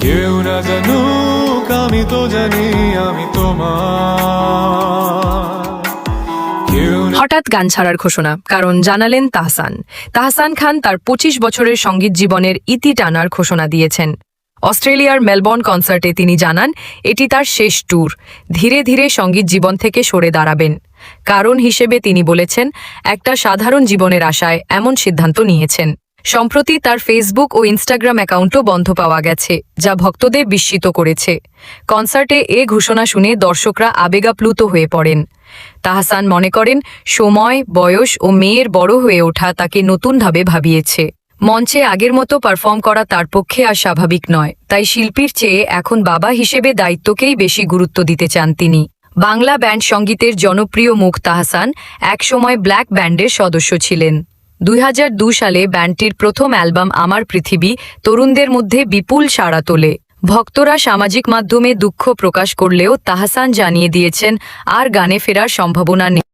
কেউ না জানুক আমি তো জানি আমি তোমার। হঠাৎ গান ছাড়ার ঘোষণা, কারণ জানালেন তাহসান। তাহসান খান তার 25 বছরের সঙ্গীত জীবনের ইতি টানার ঘোষণা দিয়েছেন। অস্ট্রেলিয়ার মেলবোর্ন কনসার্টে তিনি জানান এটি তার শেষ ট্যুর। ধীরে ধীরে সঙ্গীত জীবন থেকে সরে দাঁড়াবেন। কারণ হিসেবে তিনি বলেছেন, একটা সাধারণ জীবনের আশায় এমন সিদ্ধান্ত নিয়েছেন। সম্প্রতি তার ফেসবুক ও ইনস্টাগ্রাম অ্যাকাউন্টও বন্ধ পাওয়া গেছে, যা ভক্তদের বিস্মিত করেছে। কনসার্টে এ ঘোষণা শুনে দর্শকরা আবেগাপ্লুত হয়ে পড়েন। তাহসান মনে করেন, সময়, বয়স ও মেয়ের বড় হয়ে ওঠা তাকে নতুনভাবে ভাবিয়েছে। মঞ্চে আগের মতো পারফর্ম করা তার পক্ষে আর স্বাভাবিক নয়, তাই শিল্পীর চেয়ে এখন বাবা হিসেবে দায়িত্বকেই বেশি গুরুত্ব দিতে চান তিনি। বাংলা ব্যান্ড সঙ্গীতের জনপ্রিয় মুখ তাহসান একসময় ব্ল্যাক ব্যান্ডের সদস্য ছিলেন। 2002 সালে ব্যান্ডটির প্রথম অ্যালবাম আমার পৃথিবী তরুণদের মধ্যে বিপুল সাড়া তোলে। ভক্তরা সামাজিক মাধ্যমে দুঃখ প্রকাশ করলেও তাহসান জানিয়ে দিয়েছেন আর গানে ফেরার সম্ভাবনা নেই।